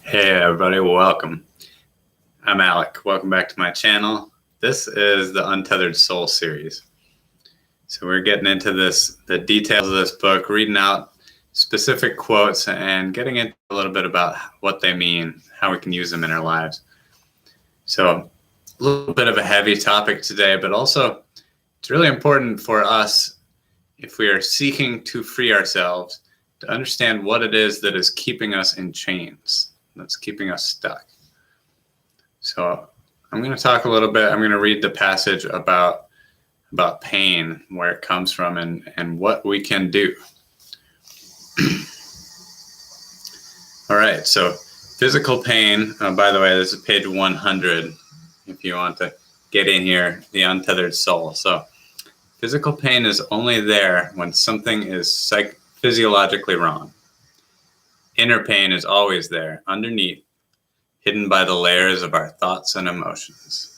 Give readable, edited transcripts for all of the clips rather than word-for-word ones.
Hey everybody, welcome. I'm Alec. Welcome back to my channel. This is the Untethered Soul series. So we're getting into the details of this book, reading out specific quotes and getting into a little bit about what they mean, how we can use them in our lives. So a little bit of a heavy topic today, but also it's really important for us, if we are seeking to free ourselves, to understand what it is that is keeping us in chains, that's keeping us stuck. So I'm going to talk a little bit. I'm going to read the passage about pain, where it comes from, and what we can do. All right, so physical pain, by the way, this is page 100, if you want to get in here, the Untethered Soul. So physical pain is only there when something is physiologically wrong. Inner pain is always there, underneath, hidden by the layers of our thoughts and emotions.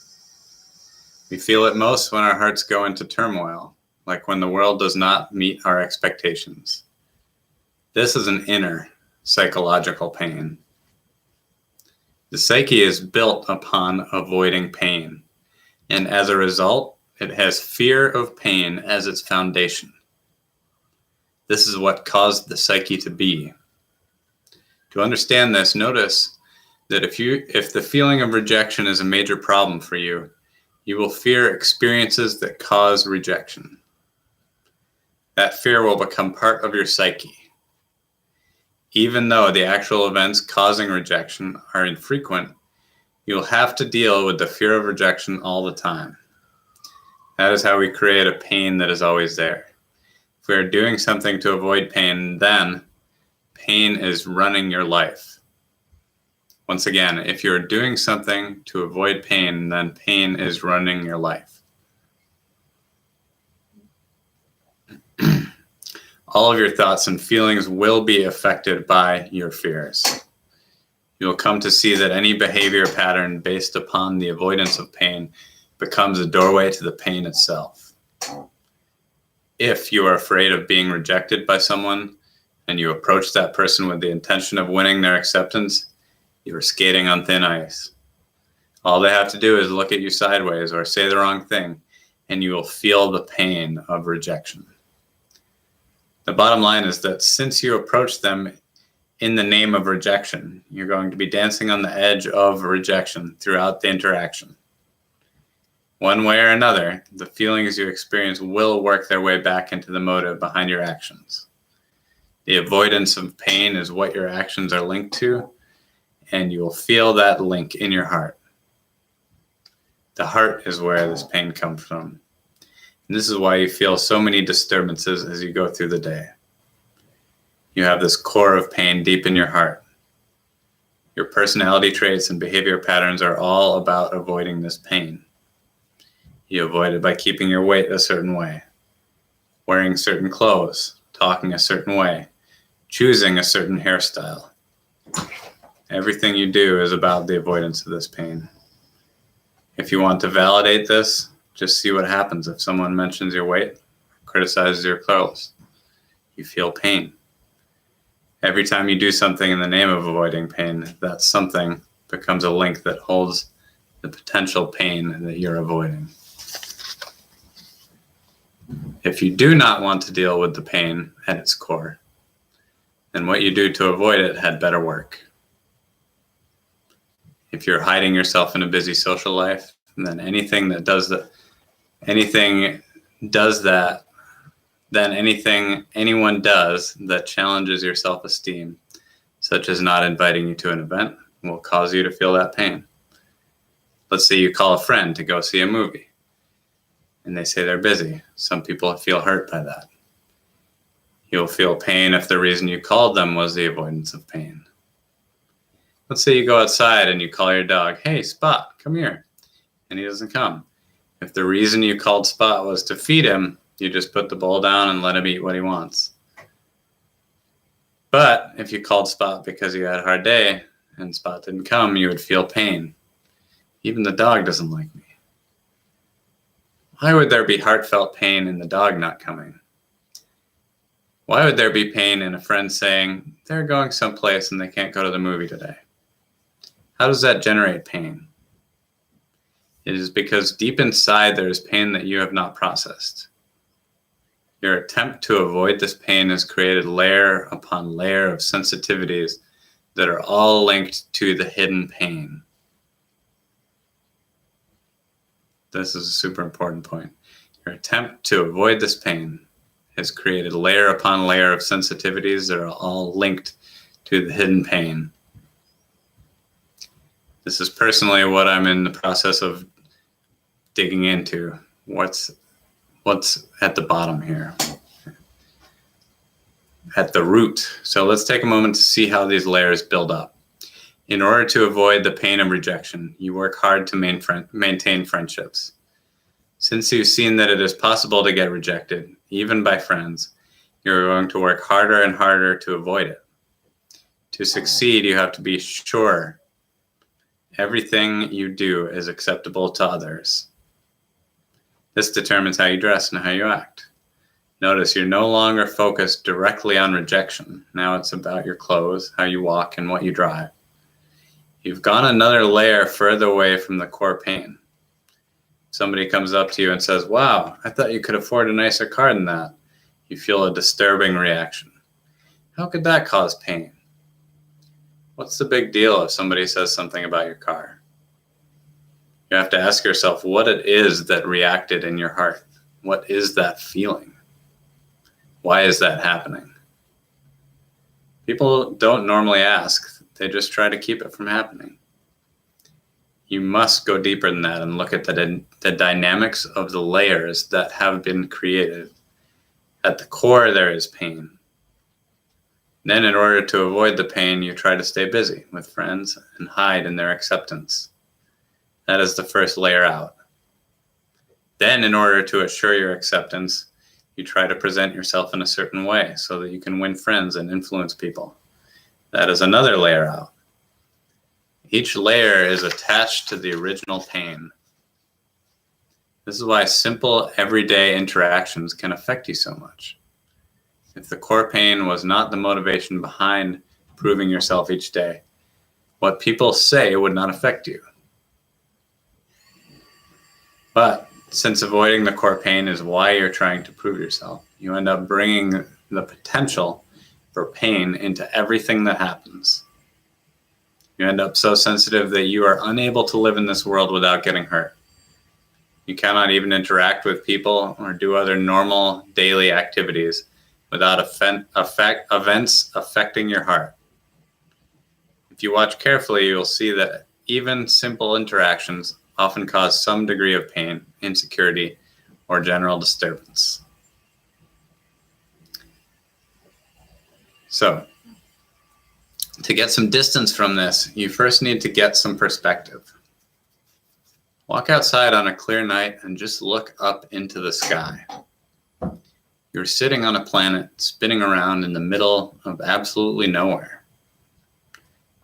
We feel it most when our hearts go into turmoil, like when the world does not meet our expectations. This is an inner psychological pain. The psyche is built upon avoiding pain, and as a result, it has fear of pain as its foundation. This is what caused the psyche to be. To understand this, notice that if the feeling of rejection is a major problem for you, you will fear experiences that cause rejection. That fear will become part of your psyche. Even though the actual events causing rejection are infrequent, you'll have to deal with the fear of rejection all the time. That is how we create a pain that is always there. If we are doing something to avoid pain, then pain is running your life. Once again, if you're doing something to avoid pain, then pain is running your life. All of your thoughts and feelings will be affected by your fears. You will come to see that any behavior pattern based upon the avoidance of pain becomes a doorway to the pain itself. If you are afraid of being rejected by someone, and you approach that person with the intention of winning their acceptance, you are skating on thin ice. All they have to do is look at you sideways or say the wrong thing, and you will feel the pain of rejection. The bottom line is that since you approach them in the name of rejection, you're going to be dancing on the edge of rejection throughout the interaction. One way or another, the feelings you experience will work their way back into the motive behind your actions. The avoidance of pain is what your actions are linked to, and you will feel that link in your heart. The heart is where this pain comes from. And this is why you feel so many disturbances as you go through the day. You have this core of pain deep in your heart. Your personality traits and behavior patterns are all about avoiding this pain. You avoid it by keeping your weight a certain way, wearing certain clothes, talking a certain way, choosing a certain hairstyle. Everything you do is about the avoidance of this pain. If you want to validate this, just see what happens if someone mentions your weight, criticizes your clothes. You feel pain. Every time you do something in the name of avoiding pain, that something becomes a link that holds the potential pain that you're avoiding. If you do not want to deal with the pain at its core, then what you do to avoid it had better work. If you're hiding yourself in a busy social life, then anything anyone does that challenges your self-esteem, such as not inviting you to an event, will cause you to feel that pain. Let's say you call a friend to go see a movie, and they say they're busy. Some people feel hurt by that. You'll feel pain if the reason you called them was the avoidance of pain. Let's say you go outside and you call your dog, "Hey, Spot, come here," and he doesn't come. If the reason you called Spot was to feed him, you just put the bowl down and let him eat what he wants. But if you called Spot because you had a hard day and Spot didn't come, you would feel pain. Even the dog doesn't like me. Why would there be heartfelt pain in the dog not coming? Why would there be pain in a friend saying they're going someplace and they can't go to the movie today? How does that generate pain? It is because deep inside there is pain that you have not processed. Your attempt to avoid this pain has created layer upon layer of sensitivities that are all linked to the hidden pain. This is a super important point. Your attempt to avoid this pain has created layer upon layer of sensitivities that are all linked to the hidden pain. This is personally what I'm in the process of digging into. What's at the bottom here? At the root. So let's take a moment to see how these layers build up. In order to avoid the pain of rejection, you work hard to maintain friendships. Since you've seen that it is possible to get rejected, even by friends, you're going to work harder and harder to avoid it. To succeed, you have to be sure everything you do is acceptable to others. This determines how you dress and how you act. Notice you're no longer focused directly on rejection. Now it's about your clothes, how you walk, and what you drive. You've gone another layer further away from the core pain. Somebody comes up to you and says, "Wow, I thought you could afford a nicer car than that." You feel a disturbing reaction. How could that cause pain? What's the big deal if somebody says something about your car? You have to ask yourself what it is that reacted in your heart. What is that feeling? Why is that happening? People don't normally ask. They just try to keep it from happening. You must go deeper than that and look at the dynamics of the layers that have been created. At the core, there is pain. Then, in order to avoid the pain, you try to stay busy with friends and hide in their acceptance. That is the first layer out. Then, in order to assure your acceptance, you try to present yourself in a certain way so that you can win friends and influence people. That is another layer out. Each layer is attached to the original pain. This is why simple, everyday interactions can affect you so much. If the core pain was not the motivation behind proving yourself each day, what people say would not affect you. But since avoiding the core pain is why you're trying to prove yourself, you end up bringing the potential for pain into everything that happens. You end up so sensitive that you are unable to live in this world without getting hurt. You cannot even interact with people or do other normal daily activities without events affecting your heart. If you watch carefully, you'll see that even simple interactions often cause some degree of pain, insecurity, or general disturbance. So, to get some distance from this, you first need to get some perspective. Walk outside on a clear night and just look up into the sky. You're sitting on a planet spinning around in the middle of absolutely nowhere.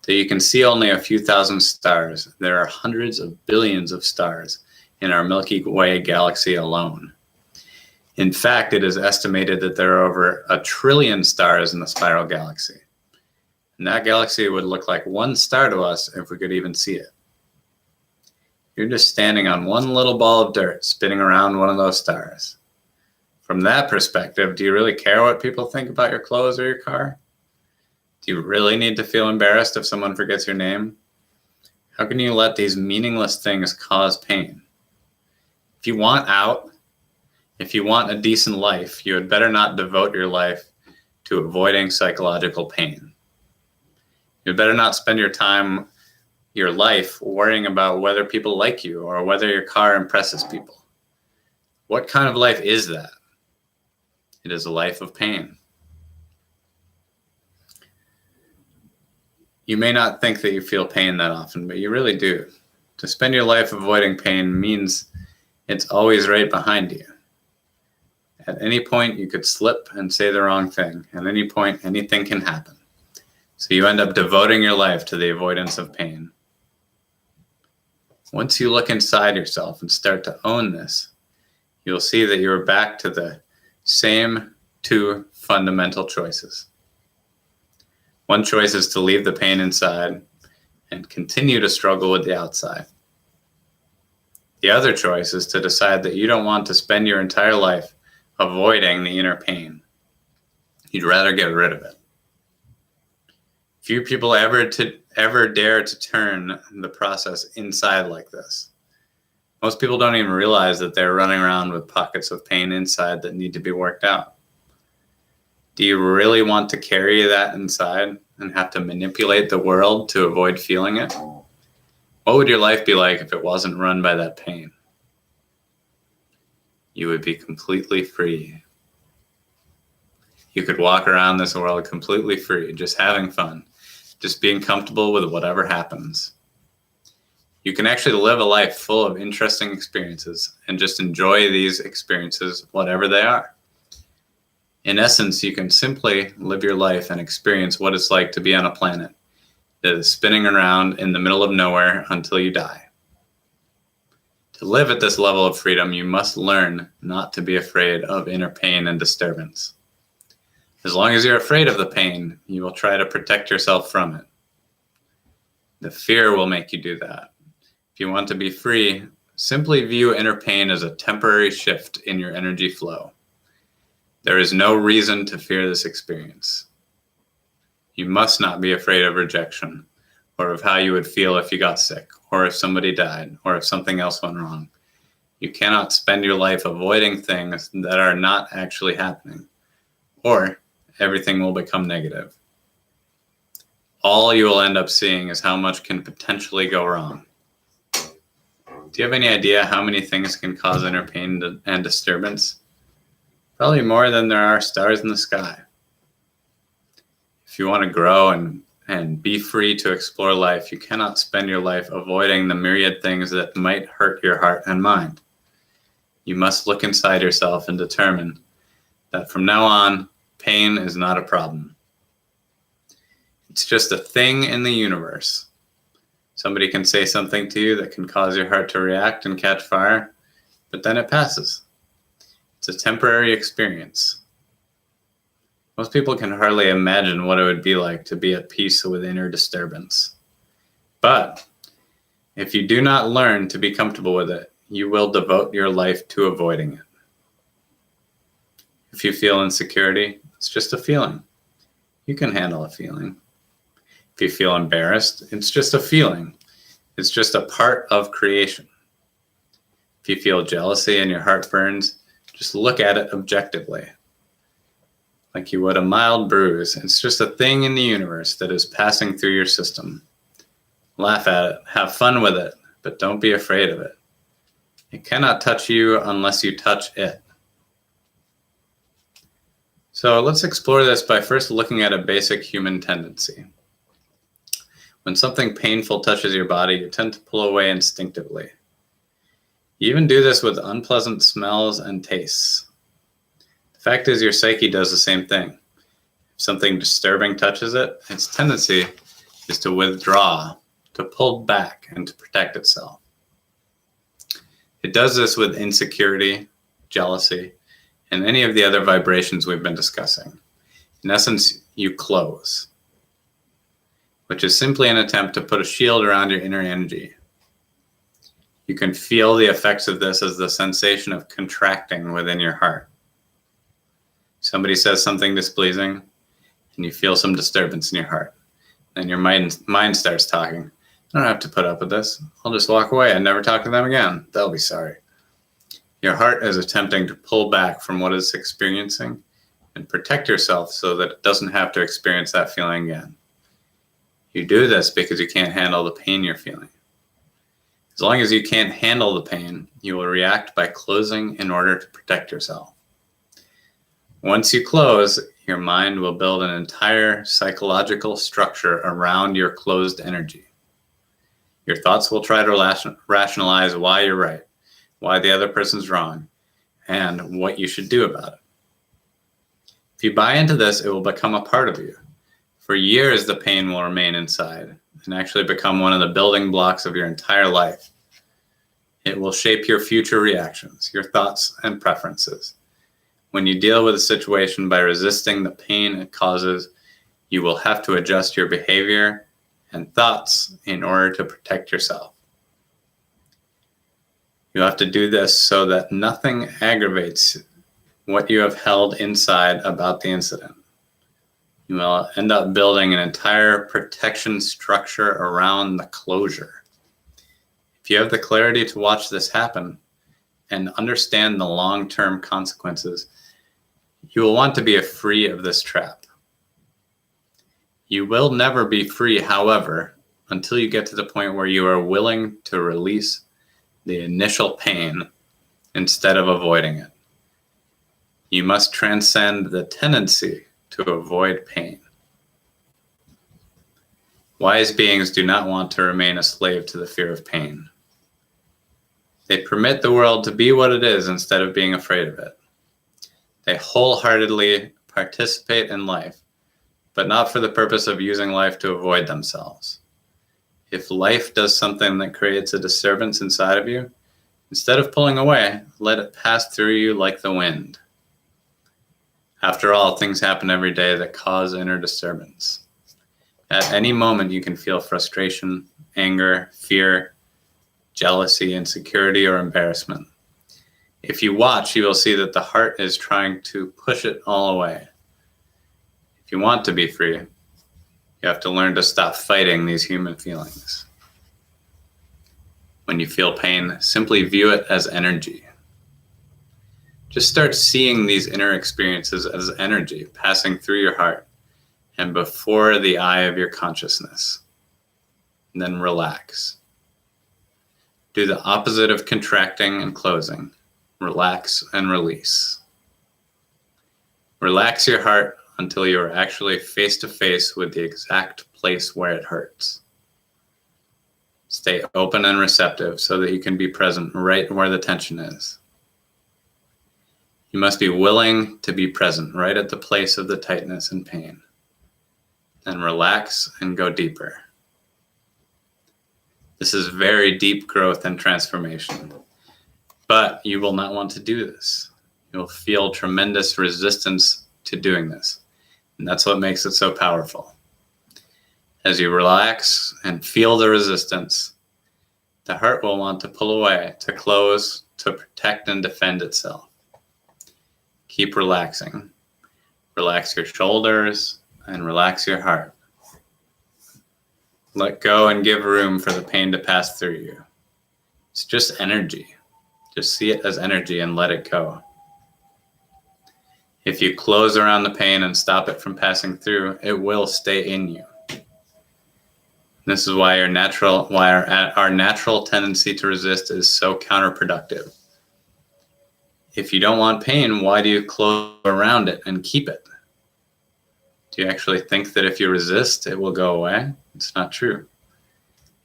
So you can see only a few thousand stars. There are hundreds of billions of stars in our Milky Way galaxy alone. In fact, it is estimated that there are over 1 trillion stars in the spiral galaxy. And that galaxy would look like one star to us if we could even see it. You're just standing on one little ball of dirt spinning around one of those stars. From that perspective, do you really care what people think about your clothes or your car? Do you really need to feel embarrassed if someone forgets your name? How can you let these meaningless things cause pain? If you want out, if you want a decent life, you had better not devote your life to avoiding psychological pain. You better not spend your life worrying about whether people like you or whether your car impresses people. What kind of life is that? It is a life of pain. You may not think that you feel pain that often, but you really do. To spend your life avoiding pain means it's always right behind you. At any point, you could slip and say the wrong thing. At any point, anything can happen. So you end up devoting your life to the avoidance of pain. Once you look inside yourself and start to own this, you'll see that you're back to the same two fundamental choices. One choice is to leave the pain inside, and continue to struggle with the outside. The other choice is to decide that you don't want to spend your entire life avoiding the inner pain. You'd rather get rid of it. Few people ever dare to turn the process inside like this. Most people don't even realize that they're running around with pockets of pain inside that need to be worked out. Do you really want to carry that inside and have to manipulate the world to avoid feeling it? What would your life be like if it wasn't run by that pain? You would be completely free. You could walk around this world completely free, just having fun, just being comfortable with whatever happens. You can actually live a life full of interesting experiences and just enjoy these experiences, whatever they are. In essence, you can simply live your life and experience what it's like to be on a planet that is spinning around in the middle of nowhere until you die. To live at this level of freedom, you must learn not to be afraid of inner pain and disturbance. As long as you're afraid of the pain, you will try to protect yourself from it. The fear will make you do that. If you want to be free, simply view inner pain as a temporary shift in your energy flow. There is no reason to fear this experience. You must not be afraid of rejection, or of how you would feel if you got sick, or if somebody died, or if something else went wrong. You cannot spend your life avoiding things that are not actually happening, or everything will become negative. All you will end up seeing is how much can potentially go wrong. Do you have any idea how many things can cause inner pain and disturbance? Probably more than there are stars in the sky. If you want to grow and be free to explore life, you cannot spend your life avoiding the myriad things that might hurt your heart and mind. You must look inside yourself and determine that from now on, pain is not a problem. It's just a thing in the universe. Somebody can say something to you that can cause your heart to react and catch fire, but then it passes. It's a temporary experience. Most people can hardly imagine what it would be like to be at peace with inner disturbance. But if you do not learn to be comfortable with it, you will devote your life to avoiding it. If you feel insecurity, it's just a feeling. You can handle a feeling. If you feel embarrassed, it's just a feeling. It's just a part of creation. If you feel jealousy and your heart burns, just look at it objectively, like you would a mild bruise. It's just a thing in the universe that is passing through your system. Laugh at it, have fun with it, but don't be afraid of it. It cannot touch you unless you touch it. So let's explore this by first looking at a basic human tendency. When something painful touches your body, you tend to pull away instinctively. You even do this with unpleasant smells and tastes. The fact is, your psyche does the same thing. If something disturbing touches it, its tendency is to withdraw, to pull back, and to protect itself. It does this with insecurity, jealousy, and any of the other vibrations we've been discussing. In essence, you close, which is simply an attempt to put a shield around your inner energy. You can feel the effects of this as the sensation of contracting within your heart. Somebody says something displeasing, and you feel some disturbance in your heart. Then your mind starts talking. I don't have to put up with this. I'll just walk away and never talk to them again. They'll be sorry. Your heart is attempting to pull back from what it's experiencing and protect yourself so that it doesn't have to experience that feeling again. You do this because you can't handle the pain you're feeling. As long as you can't handle the pain, you will react by closing in order to protect yourself. Once you close, your mind will build an entire psychological structure around your closed energy. Your thoughts will try to rationalize why you're right, why the other person's wrong, and what you should do about it. If you buy into this, it will become a part of you. For years, the pain will remain inside and actually become one of the building blocks of your entire life. It will shape your future reactions, your thoughts, and preferences. When you deal with a situation by resisting the pain it causes, you will have to adjust your behavior and thoughts in order to protect yourself. You have to do this so that nothing aggravates what you have held inside about the incident. You will end up building an entire protection structure around the closure. If you have the clarity to watch this happen and understand the long-term consequences, you will want to be free of this trap. You will never be free, however, until you get to the point where you are willing to release the initial pain instead of avoiding it. You must transcend the tendency to avoid pain. Wise beings do not want to remain a slave to the fear of pain. They permit the world to be what it is instead of being afraid of it. They wholeheartedly participate in life, but not for the purpose of using life to avoid themselves. If life does something that creates a disturbance inside of you, instead of pulling away, let it pass through you like the wind. After all, things happen every day that cause inner disturbance. At any moment, you can feel frustration, anger, fear, jealousy, insecurity, or embarrassment. If you watch, you will see that the heart is trying to push it all away. If you want to be free, you have to learn to stop fighting these human feelings. When you feel pain, simply view it as energy. Just start seeing these inner experiences as energy passing through your heart and before the eye of your consciousness. And then relax. Do the opposite of contracting and closing. Relax and release. Relax your heart until you are actually face to face with the exact place where it hurts. Stay open and receptive so that you can be present right where the tension is. You must be willing to be present right at the place of the tightness and pain. Then relax and go deeper. This is very deep growth and transformation. But you will not want to do this. You'll feel tremendous resistance to doing this. And that's what makes it so powerful. As you relax and feel the resistance, the heart will want to pull away, to close, to protect and defend itself. Keep relaxing. Relax your shoulders and relax your heart. Let go and give room for the pain to pass through you. It's just energy. Just see it as energy and let it go. If you close around the pain and stop it from passing through, it will stay in you. This is why our natural tendency to resist is so counterproductive. If you don't want pain, why do you close around it and keep it? Do you actually think that if you resist, it will go away? It's not true.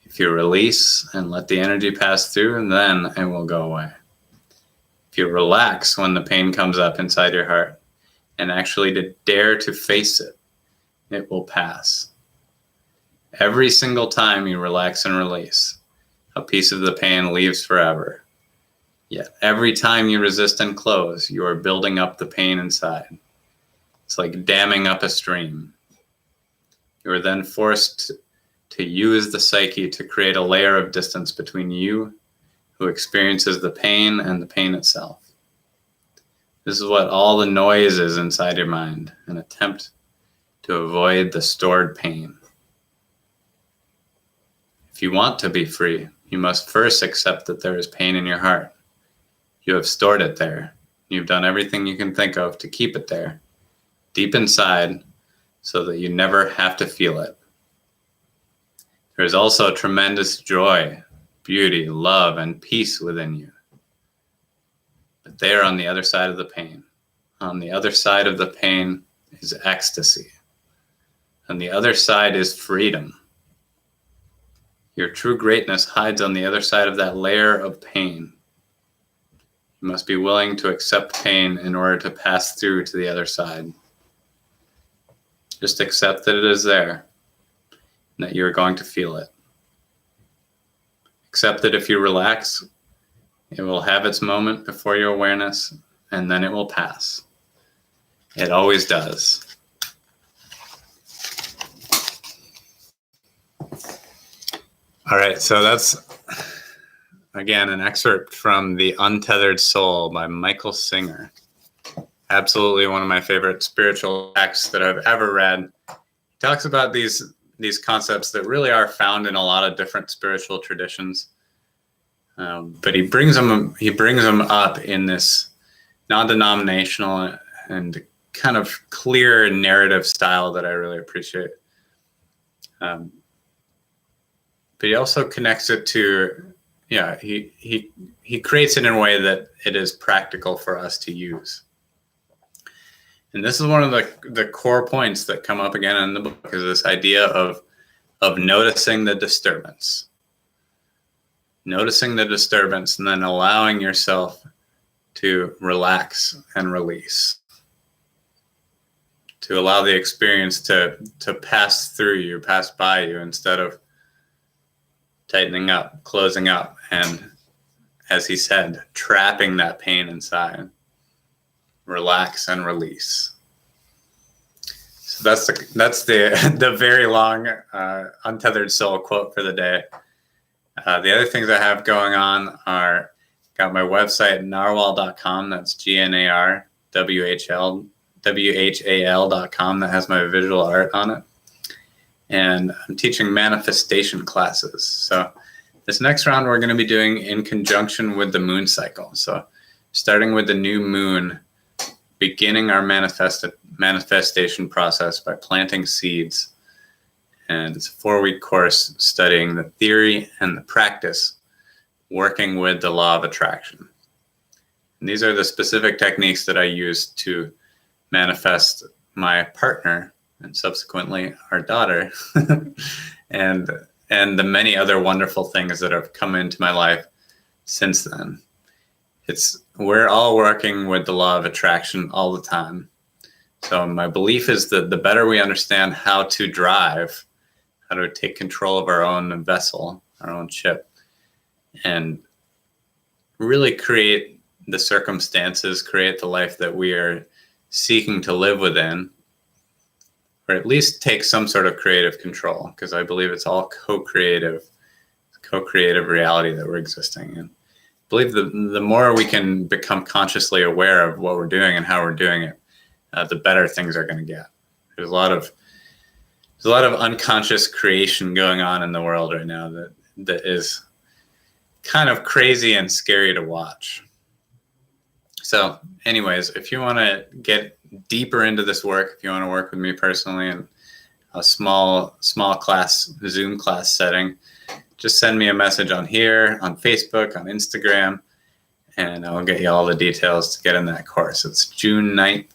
If you release and let the energy pass through, then it will go away. If you relax when the pain comes up inside your heart and actually dare to face it, it will pass. Every single time you relax and release, a piece of the pain leaves forever. Yet every time you resist and close, you are building up the pain inside. It's like damming up a stream. You are then forced to use the psyche to create a layer of distance between you, who experiences the pain, and the pain itself. This is what all the noise is inside your mind, an attempt to avoid the stored pain. If you want to be free, you must first accept that there is pain in your heart. You have stored it there. You've done everything you can think of to keep it there, deep inside, so that you never have to feel it. There is also tremendous joy, beauty, love, and peace within you. But they are on the other side of the pain. On the other side of the pain is ecstasy. On the other side is freedom. Your true greatness hides on the other side of that layer of pain. You must be willing to accept pain in order to pass through to the other side. Just accept that it is there and that you're going to feel it. Accept that if you relax, it will have its moment before your awareness, and then it will pass. It always does. All right, so that's, again, an excerpt from The Untethered Soul by Michael Singer. Absolutely one of my favorite spiritual texts that I've ever read. He talks about these concepts that really are found in a lot of different spiritual traditions, but he brings them up in this non-denominational and kind of clear narrative style that I really appreciate. But he also connects it to, he creates it in a way that it is practical for us to use. And this is one of the core points that come up again in the book, is this idea of noticing the disturbance. Noticing the disturbance and then allowing yourself to relax and release. To allow the experience to pass through you, pass by you, instead of tightening up, closing up, and, as he said, trapping that pain inside. Relax and release. So that's the very long Untethered Soul quote for the day. The other things I have going on are, got my website, narwhal.com. That's GNARWHAL.com. That has my visual art on it. And I'm teaching manifestation classes. So this next round we're going to be doing in conjunction with the moon cycle. So starting with the new moon, beginning our manifestation process by planting seeds. And it's a 4-week course studying the theory and the practice, working with the law of attraction. And these are the specific techniques that I use to manifest my partner and subsequently our daughter and the many other wonderful things that have come into my life since then. We're all working with the law of attraction all the time. So my belief is that the better we understand how to drive, how to take control of our own vessel, our own ship, and really create the circumstances, create the life that we are seeking to live within, or at least take some sort of creative control, because I believe it's all co-creative reality that we're existing in. I believe the more we can become consciously aware of what we're doing and how we're doing it, the better things are going to get. There's a lot of unconscious creation going on in the world right now that is kind of crazy and scary to watch. So anyways, if you want to get deeper into this work, if you want to work with me personally in a small class, Zoom class setting, just send me a message on here, on Facebook, on Instagram, and I'll get you all the details to get in that course. It's June 9th,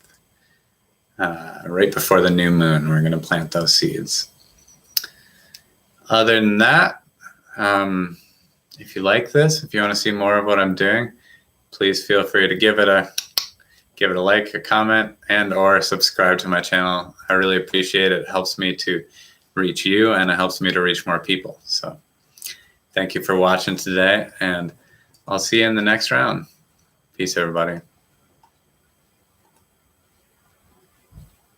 right before the new moon. We're going to plant those seeds. Other than that, if you like this, if you want to see more of what I'm doing, please feel free to give it a like, a comment, and or subscribe to my channel. I really appreciate it. It helps me to reach you, and it helps me to reach more people. So thank you for watching today, and I'll see you in the next round. Peace, everybody.